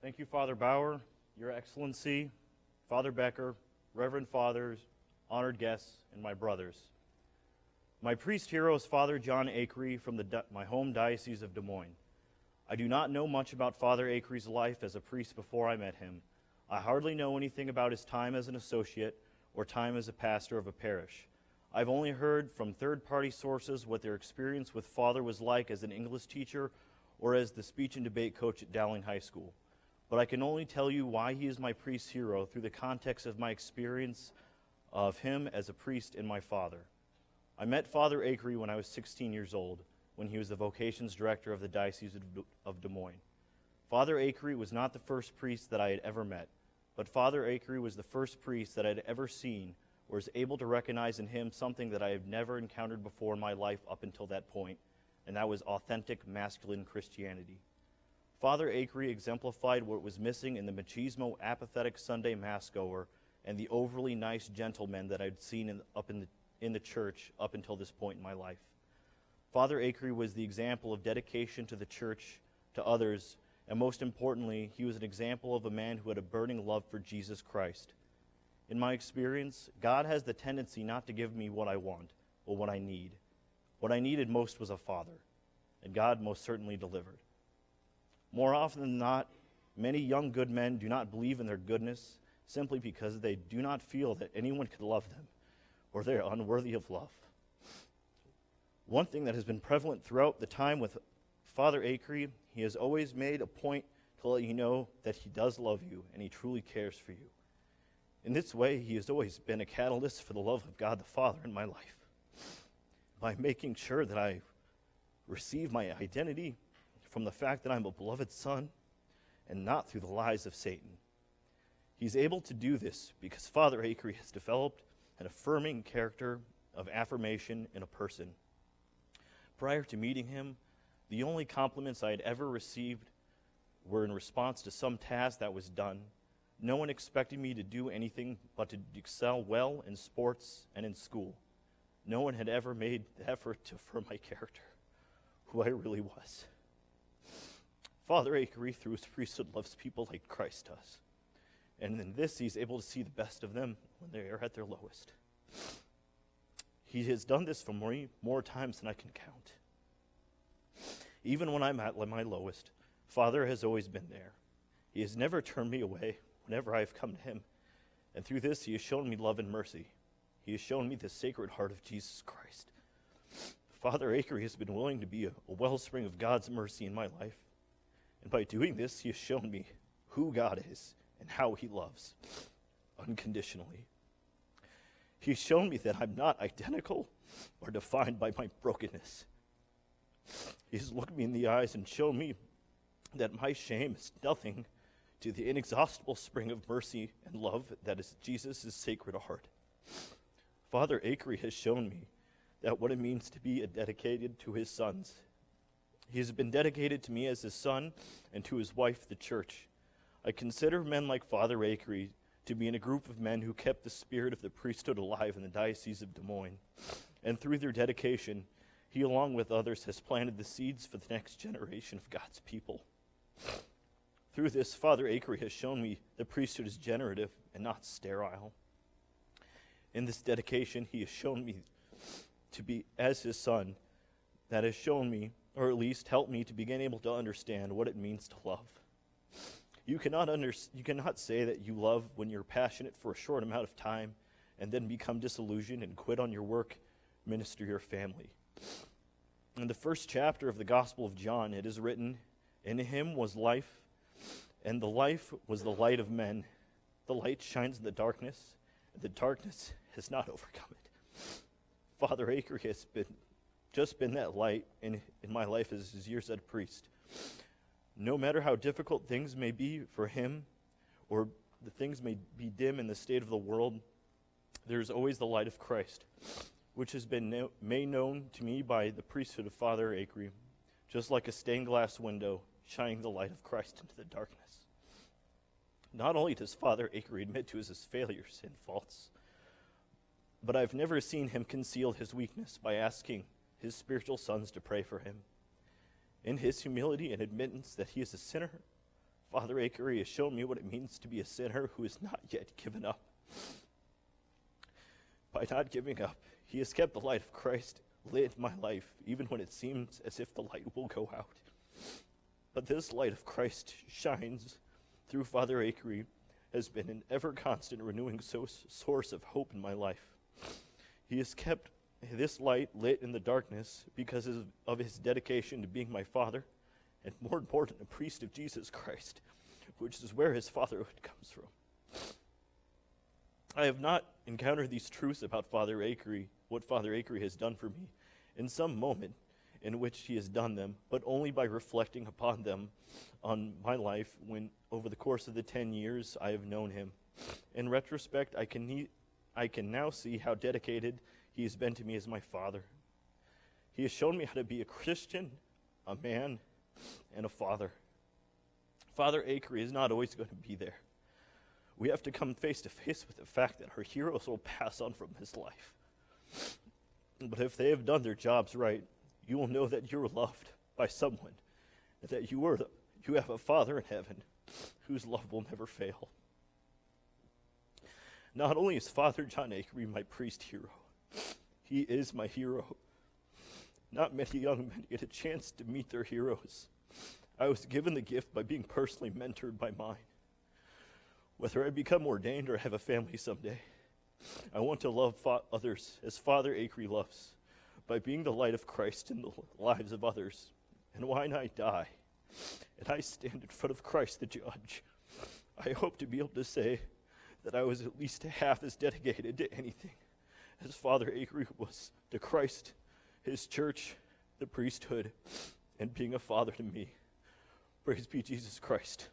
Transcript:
Thank you, Father Bauer, Your Excellency, Father Becker, Reverend Fathers, honored guests, and my brothers. My priest hero is Father John Akery from my home Diocese of Des Moines. I do not know much about Father Akery's life as a priest before I met him. I hardly know anything about his time as an associate or time as a pastor of a parish. I've only heard from third-party sources what their experience with Father was like as an English teacher or as the speech and debate coach at Dowling High School. But I can only tell you why he is my priest hero through the context of my experience of him as a priest and my father. I met Father Akery when I was 16 years old, when he was the vocations director of the Diocese of Des Moines. Father Akery was not the first priest that I had ever met, but Father Akery was the first priest that I had ever seen or was able to recognize in him something that I had never encountered before in my life up until that point, and that was authentic masculine Christianity. Father Akery exemplified what was missing in the machismo, apathetic Sunday mass goer and the overly nice gentleman that I'd seen in the church up until this point in my life. Father Akery was the example of dedication to the church, to others, and most importantly, he was an example of a man who had a burning love for Jesus Christ. In my experience, God has the tendency not to give me what I want, but what I need. What I needed most was a father, and God most certainly delivered. More often than not, many young good men do not believe in their goodness simply because they do not feel that anyone could love them, or they are unworthy of love. One thing that has been prevalent throughout the time with Father Akery, he has always made a point to let you know that he does love you and he truly cares for you. In this way, he has always been a catalyst for the love of God the Father in my life. By making sure that I receive my identity from the fact that I'm a beloved son and not through the lies of Satan. He's able to do this because Father Akery has developed an affirming character of affirmation in a person. Prior to meeting him, the only compliments I had ever received were in response to some task that was done. No one expected me to do anything but to excel well in sports and in school. No one had ever made the effort to affirm my character, who I really was. Father Akery, through his priesthood, loves people like Christ does. And in this, he's able to see the best of them when they are at their lowest. He has done this for me more times than I can count. Even when I'm at my lowest, Father has always been there. He has never turned me away whenever I have come to him. And through this, he has shown me love and mercy. He has shown me the sacred heart of Jesus Christ. Father Akery has been willing to be a wellspring of God's mercy in my life. And by doing this, he has shown me who God is and how he loves unconditionally. He's shown me that I'm not identical or defined by my brokenness. He's looked me in the eyes and shown me that my shame is nothing to the inexhaustible spring of mercy and love that is Jesus' sacred heart. Father Akery has shown me that what it means to be dedicated to his sons. He has been dedicated to me as his son and to his wife, the church. I consider men like Father Akery to be in a group of men who kept the spirit of the priesthood alive in the Diocese of Des Moines. And through their dedication, he, along with others, has planted the seeds for the next generation of God's people. Through this, Father Akery has shown me the priesthood is generative and not sterile. In this dedication, he has shown me to be, as his son, that has shown me, or at least helped me to begin able to understand what it means to love. You cannot say that you love when you're passionate for a short amount of time and then become disillusioned and quit on your work, ministry, or family. In the first chapter of the Gospel of John, it is written, "In him was life, and the life was the light of men. The light shines in the darkness, and the darkness has not overcome it." Father Akery has just been that light in my life as his years as a priest. No matter how difficult things may be for him, or the things may be dim in the state of the world, there's always the light of Christ, which has been made known to me by the priesthood of Father Akery, just like a stained glass window shining the light of Christ into the darkness. Not only does Father Akery admit to his failures and faults, but I've never seen him conceal his weakness by asking his spiritual sons to pray for him. In his humility and admittance that he is a sinner, Father Akery has shown me what it means to be a sinner who has not yet given up. By not giving up, he has kept the light of Christ lit in my life, even when it seems as if the light will go out. But this light of Christ shines through Father Akery, has been an ever-constant renewing source of hope in my life. He has kept this light lit in the darkness because of his dedication to being my father, and more important, a priest of Jesus Christ, which is where his fatherhood comes from. I have not encountered these truths about Father Akery, what Father Akery has done for me, in some moment in which he has done them, but only by reflecting upon them on my life when, over the course of the 10 years I have known him. In retrospect, I can now see how dedicated he has been to me as my father. He has shown me how to be a Christian, a man, and a father. Father Akery is not always going to be there. We have to come face to face with the fact that our heroes will pass on from this life. But if they have done their jobs right, you will know that you're loved by someone, and that you have a Father in heaven whose love will never fail. Not only is Father John Akery my priest hero, he is my hero. Not many young men get a chance to meet their heroes. I was given the gift by being personally mentored by mine. Whether I become ordained or have a family someday, I want to love others as Father Akery loves, by being the light of Christ in the lives of others. And when I die, and I stand in front of Christ the judge, I hope to be able to say that I was at least half as dedicated to anything as Father Akery was to Christ, his church, the priesthood, and being a father to me. Praise be Jesus Christ.